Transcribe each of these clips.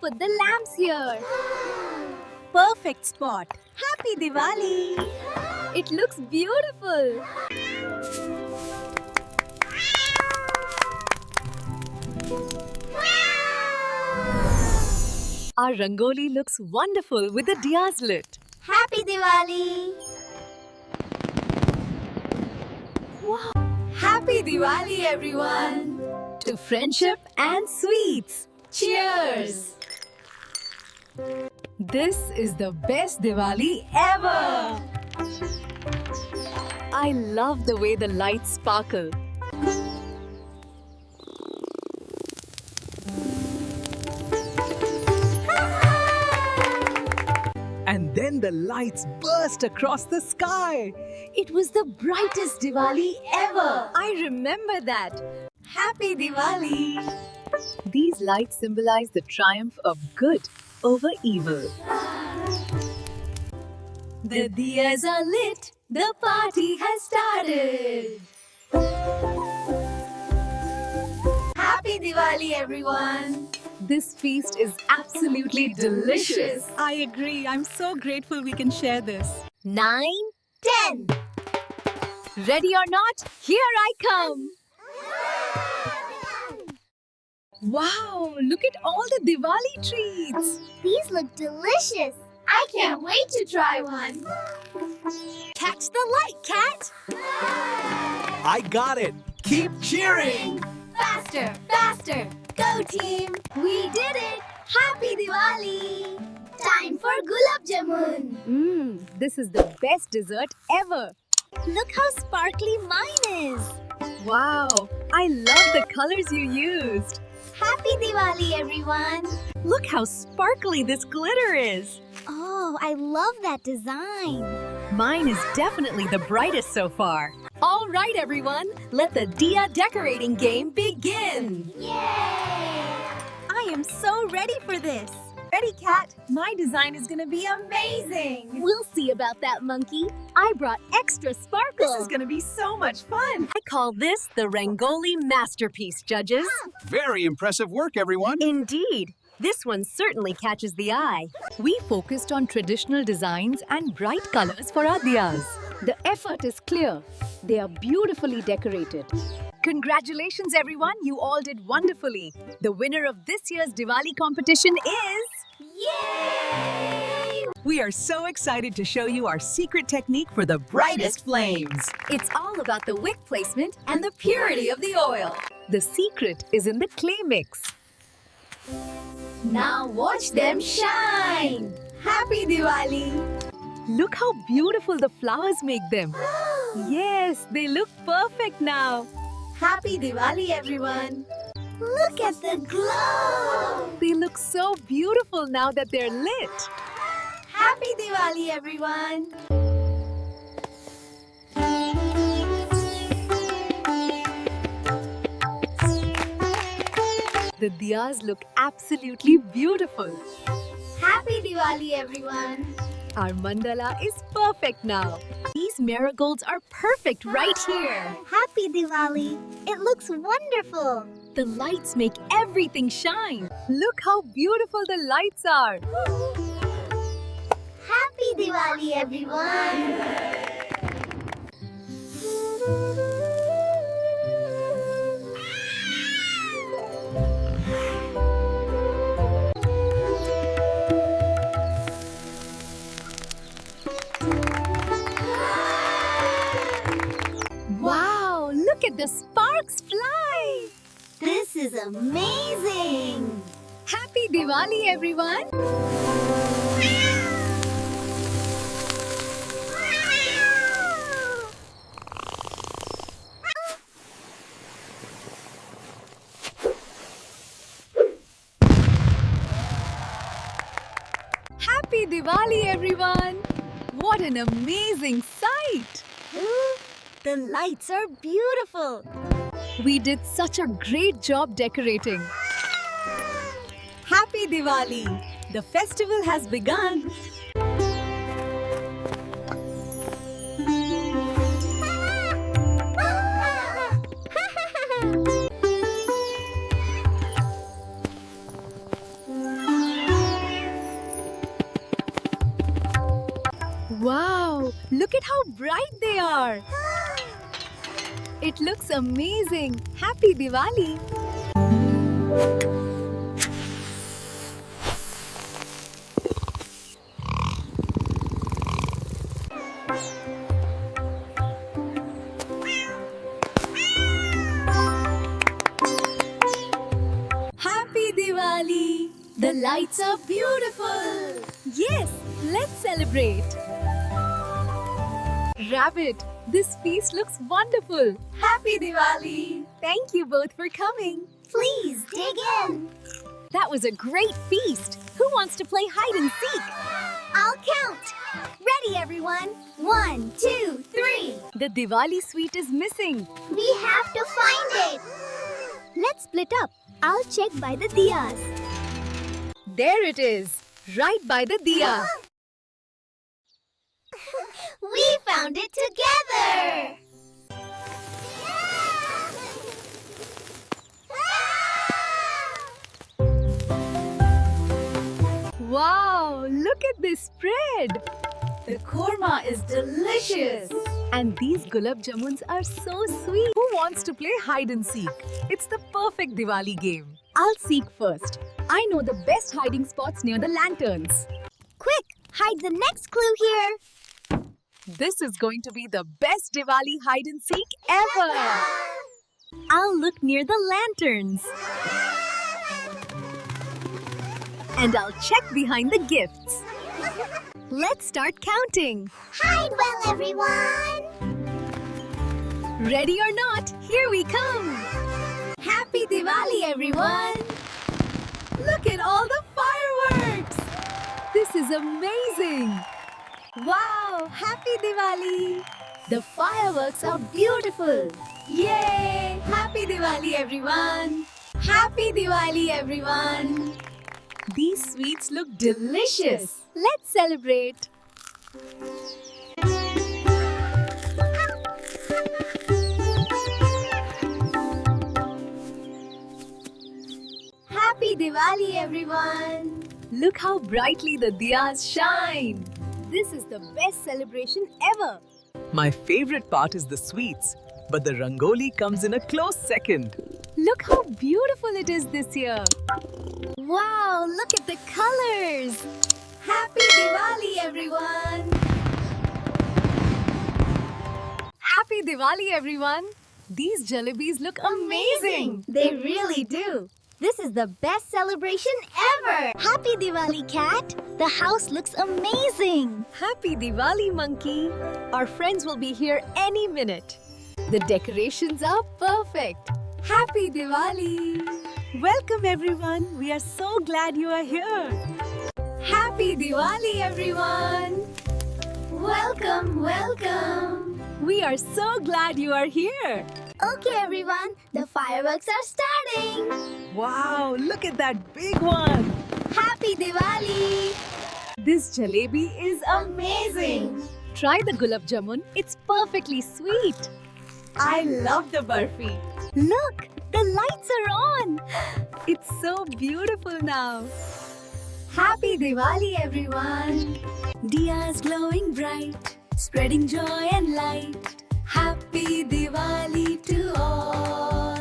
put the lamps here. Perfect spot. Happy Diwali! It looks beautiful. Our rangoli looks wonderful with the diyas lit. Happy Diwali! Happy Diwali, everyone! To friendship and sweets. Cheers! This is the best Diwali ever! I love the way the lights sparkle. And then the lights burst across the sky. It was the brightest Diwali ever. I remember that. Happy Diwali! These lights symbolize the triumph of good over evil. The diyas are lit. The party has started. Happy Diwali, everyone! This feast is absolutely delicious. I agree. I'm so grateful we can share this. 9, 10. Ready or not, here I come. Wow, look at all the Diwali treats. These look delicious. I can't wait to try one. Catch the light, Cat. I got it! Keep cheering! Faster, faster. Go team. We did it. Happy Diwali. Time for gulab jamun. This is the best dessert ever. Look how sparkly mine is. Wow, I love the colors you used. Happy Diwali, everyone. Look how sparkly this glitter is. Oh, I love that design. Mine is definitely the brightest so far. All right, everyone, let the diya decorating game begin. Yay! I am so ready for this. Ready, Cat? My design is gonna be amazing. We'll see about that, monkey. I brought extra sparkle. This is gonna be so much fun. I call this the Rangoli masterpiece, judges. Very impressive work, everyone! Indeed. This one certainly catches the eye. We focused on traditional designs and bright colors for our diyas. The effort is clear. They are beautifully decorated. Congratulations, everyone. You all did wonderfully. The winner of this year's Diwali competition is... Yay! We are so excited to show you our secret technique for the brightest flames. It's all about the wick placement and the purity of the oil. The secret is in the clay mix. Now watch them shine. Happy Diwali! Look how beautiful the flowers make them. Yes, they look perfect now. Happy Diwali, everyone! Look at the glow. They look so beautiful now that they're lit. Happy Diwali, everyone. The diyas look absolutely beautiful. Happy Diwali, everyone. Our mandala is perfect now. These marigolds are perfect right here. Happy Diwali. It looks wonderful. The lights make everything shine. Look how beautiful the lights are. Happy Diwali, everyone. Wow, look at the sparks fly. This is amazing. Happy Diwali, everyone. Happy Diwali, everyone. What an amazing sight. The lights are beautiful. We did such a great job decorating. Happy Diwali! The festival has begun. bright they are! It looks amazing! Happy Diwali! Happy Diwali! The lights are beautiful! Yes, let's celebrate! Rabbit, this feast looks wonderful! Happy Diwali! Thank you both for coming! Please dig in. That was a great feast! Who wants to play hide and seek? I'll count. Ready, everyone? 1, 2, 3. The Diwali sweet is missing! We have to find it. Let's split up. I'll check by the diyas. There it is! Right by the diya! We found it together. Wow! Look at this spread! The korma is delicious! And these gulab jamuns are so sweet! Who wants to play hide and seek? It's the perfect Diwali game. I'll seek first. I know the best hiding spots near the lanterns. Quick, hide the next clue here. This is going to be the best Diwali hide and seek ever. I'll look near the lanterns. And I'll check behind the gifts. Let's start counting. Hide well, everyone. Ready or not, here we come. Happy Diwali, everyone. Look at all the fireworks. This is amazing. Wow, happy Diwali. The fireworks are beautiful. Yay! Happy Diwali, everyone. Happy Diwali, everyone. These sweets look delicious. Let's celebrate. Happy Diwali, everyone. Look how brightly the diyas shine. This is the best celebration ever. My favorite part is the sweets, but the rangoli comes in a close second. Look how beautiful it is this year. Wow, look at the colors. Happy Diwali, everyone. Happy Diwali, everyone. These jalebis look amazing. They really do. This is the best celebration ever. Happy Diwali, Cat. The house looks amazing. Happy Diwali, Monkey. Our friends will be here any minute. The decorations are perfect. Happy Diwali. Welcome everyone. We are so glad you are here. Happy Diwali, everyone. Welcome, welcome. We are so glad you are here. Okay, everyone. The fireworks are starting. Wow, look at that big one. Happy Diwali. This jalebi is amazing. Try the gulab jamun. It's perfectly sweet. I love the barfi. Look, the lights are on. It's so beautiful now. Happy Diwali, everyone. Diyas glowing bright, spreading joy and light. Happy Diwali to all.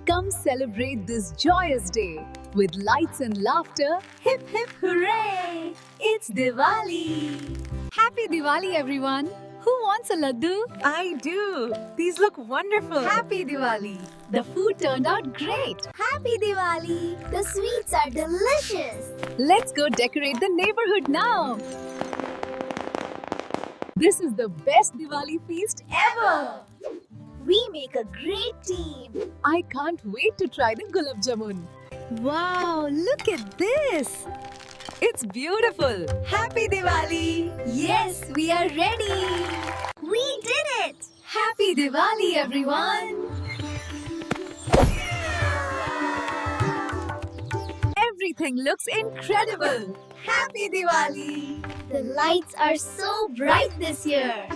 Come celebrate this joyous day with lights and laughter. Hip hip hooray! It's Diwali. Happy Diwali, everyone. Who wants a laddu? I do. These look wonderful. Happy Diwali. The food turned out great. Happy Diwali. The sweets are delicious. Let's go decorate the neighborhood now. This is the best Diwali feast ever. We make a great team. I can't wait to try the gulab jamun. Wow, look at this. It's beautiful. Happy Diwali. Yes, we are ready. We did it. Happy Diwali, everyone. Everything looks incredible. Happy Diwali. The lights are so bright this year.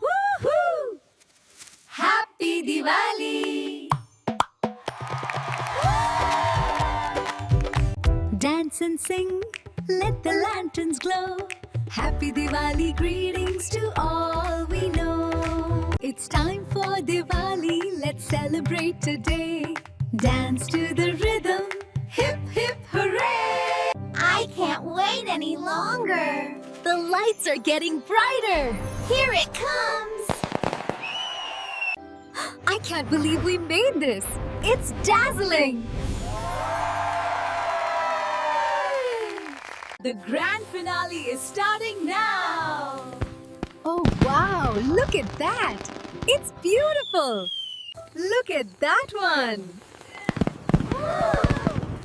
Woohoo! Happy Diwali. Dance and sing, let the lanterns glow. Happy Diwali greetings to all we know. It's time for Diwali, let's celebrate today. Dance to the rhythm, hip hip hooray! I can't wait any longer. The lights are getting brighter. Here it comes. I can't believe we made this. It's dazzling. The grand finale is starting now. Oh wow, look at that. It's beautiful. Look at that one.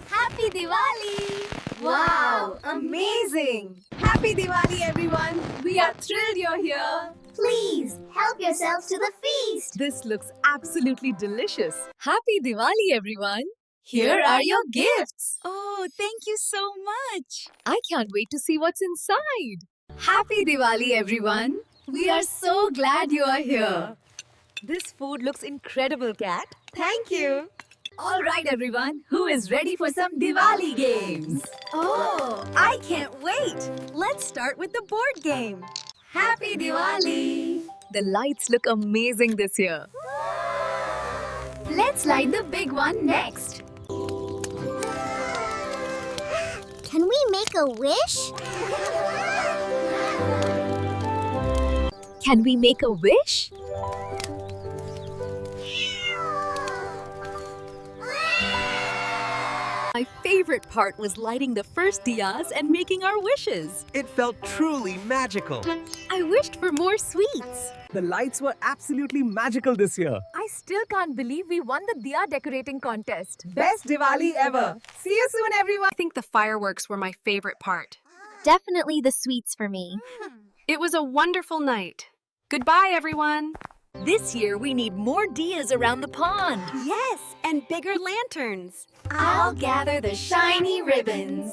Happy Diwali! Wow, amazing. Happy Diwali everyone. We are thrilled you're here. Please help yourselves to the feast. This looks absolutely delicious. Happy Diwali everyone. Here are your gifts. Oh, thank you so much. I can't wait to see what's inside. Happy Diwali, everyone. We are so glad you are here. This food looks incredible, Kat. Thank you. All right, everyone. Who is ready for some Diwali games? Oh, I can't wait. Let's start with the board game. Happy Diwali. The lights look amazing this year. Let's light the big one next. Can we make a wish? Can we make a wish? My favorite part was lighting the first diyas and making our wishes. It felt truly magical. I wished for more sweets. The lights were absolutely magical this year. I still can't believe we won the diya decorating contest. Best Diwali ever. See you soon, everyone. I think the fireworks were my favorite part. Definitely the sweets for me. It was a wonderful night. Goodbye, everyone. This year we need more diyas around the pond. Yes, and bigger lanterns. I'll gather the shiny ribbons.